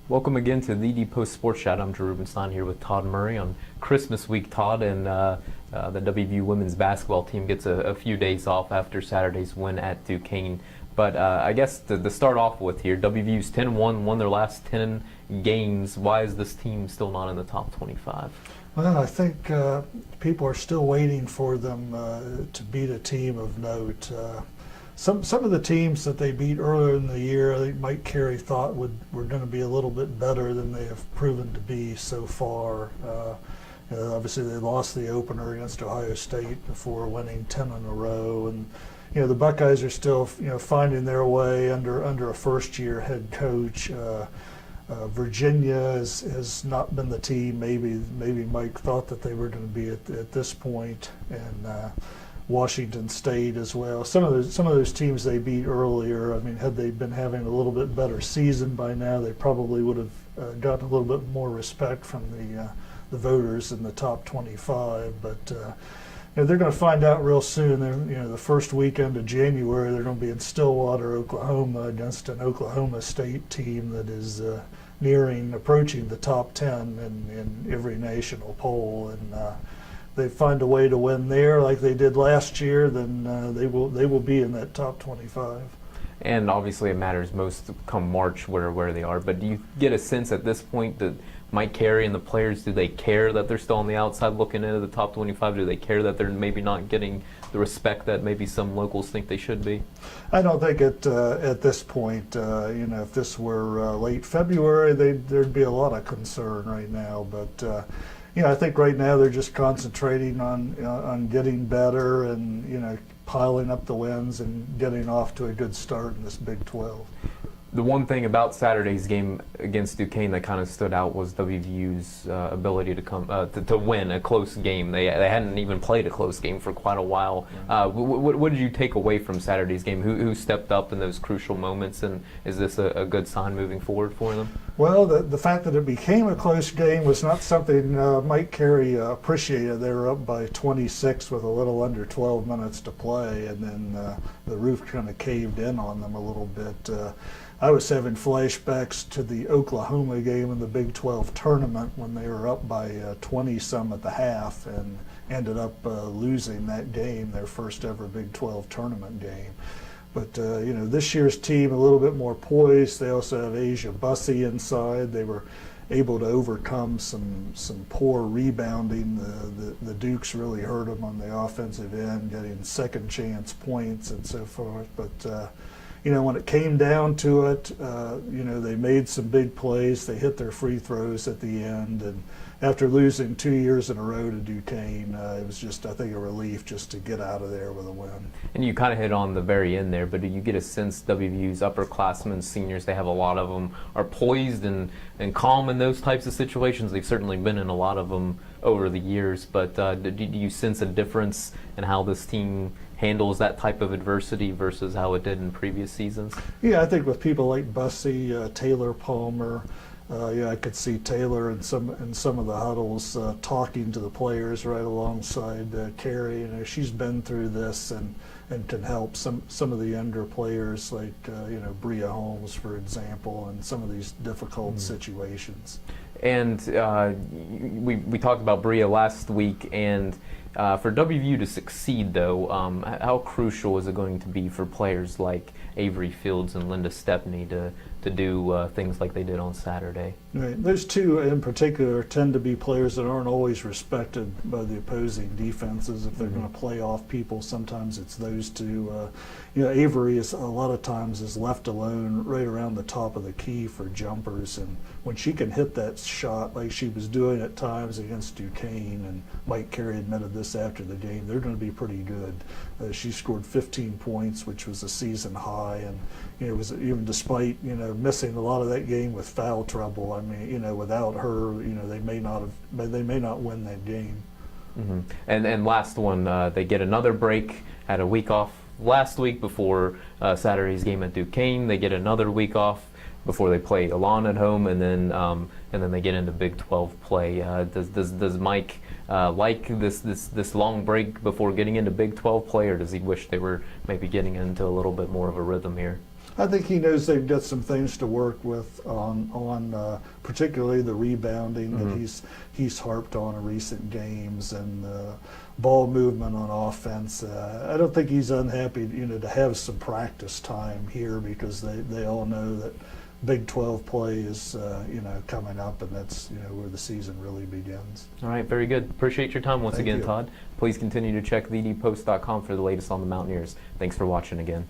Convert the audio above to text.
Welcome again to the DPost Sports Chat. I'm Drew Rubenstein here with Todd Murray on Christmas week, Todd, and the WVU women's basketball team gets a few days off after Saturday's win at Duquesne. But I guess to start off with here, WVU's 10-1, won their last 10 games. Why is this team still not in the top 25? Well, I think people are still waiting for them to beat a team of note. Some of the teams that they beat earlier in the year, I think Mike Carey thought were going to be a little bit better than they have proven to be so far. Obviously, they lost the opener against Ohio State before winning 10 in a row, and the Buckeyes are still finding their way under a first-year head coach. Virginia has not been the team maybe Mike thought that they were going to be at this point, and Washington State as well. Some of those teams they beat earlier, I mean, had they been having a little bit better season by now, they probably would have gotten a little bit more respect from the voters in the top 25. But they're going to find out real soon. The first weekend of January, they're going to be in Stillwater, Oklahoma, against an Oklahoma State team that is approaching the top 10 in every national poll, and they find a way to win there like they did last year, then they will be in that top 25. And obviously it matters most come March where they are. But do you get a sense at this point that Mike Carey and the players, do they care that they're still on the outside looking into the top 25? Do they care that they're maybe not getting the respect that maybe some locals think they should be? I don't think at this point, if this were late February, there'd be a lot of concern right now. But I think right now they're just concentrating on getting better and piling up the wins and getting off to a good start in this Big 12. The one thing about Saturday's game against Duquesne that kind of stood out was WVU's ability to win a close game. They hadn't even played a close game for quite a while. What did you take away from Saturday's game? Who stepped up in those crucial moments, and is this a good sign moving forward for them? Well, the fact that it became a close game was not something Mike Carey appreciated. They were up by 26 with a little under 12 minutes to play, and then the roof kind of caved in on them a little bit. I was having flashbacks to the Oklahoma game in the Big 12 tournament when they were up by 20-some at the half and ended up losing that game, their first ever Big 12 tournament game. But this year's team a little bit more poised. They also have Asia Bussey inside. They were able to overcome some poor rebounding. The Dukes really hurt them on the offensive end, getting second chance points and so forth. But when it came down to it, they made some big plays. They hit their free throws at the end, and after losing 2 years in a row to Duquesne, it was just, I think, a relief just to get out of there with a win. And you kind of hit on the very end there, but do you get a sense WVU's upperclassmen, seniors, they have a lot of them, are poised and calm in those types of situations? They've certainly been in a lot of them over the years, but do you sense a difference in how this team handles that type of adversity versus how it did in previous seasons? Yeah, I think with people like Bussey, Taylor Palmer, I could see Taylor in some of the huddles talking to the players right alongside Carey. She's been through this and can help some of the younger players like Bria Holmes, for example, in some of these difficult situations. And we talked about Bria last week, and for WVU to succeed, though, how crucial is it going to be for players like Avery Fields and Linda Stepney to do things like they did on Saturday? Right. Those two in particular tend to be players that aren't always respected by the opposing defenses. If they're going to play off people, sometimes it's those two. Avery is a lot of times is left alone right around the top of the key for jumpers, and when she can hit that shot like she was doing at times against Duquesne, and Mike Carey admitted this after the game, they're going to be pretty good. She scored 15 points, which was a season high, and it was even despite missing a lot of that game with foul trouble. I mean, without her, they may not win that game. Mm-hmm. And last one, they get another break. Had a week off last week before Saturday's game at Duquesne. They get another week off before they play Elon at home, and then they get into Big 12 play. Does Mike like this long break before getting into Big 12 play, or does he wish they were maybe getting into a little bit more of a rhythm here? I think he knows they've got some things to work with on particularly the rebounding that he's harped on in recent games, and ball movement on offense. I don't think he's unhappy, to have some practice time here, because they all know that Big 12 play is coming up, and that's where the season really begins. All right, very good. Appreciate your time once Thank again, you. Todd. Please continue to check TheDPost.com for the latest on the Mountaineers. Thanks for watching again.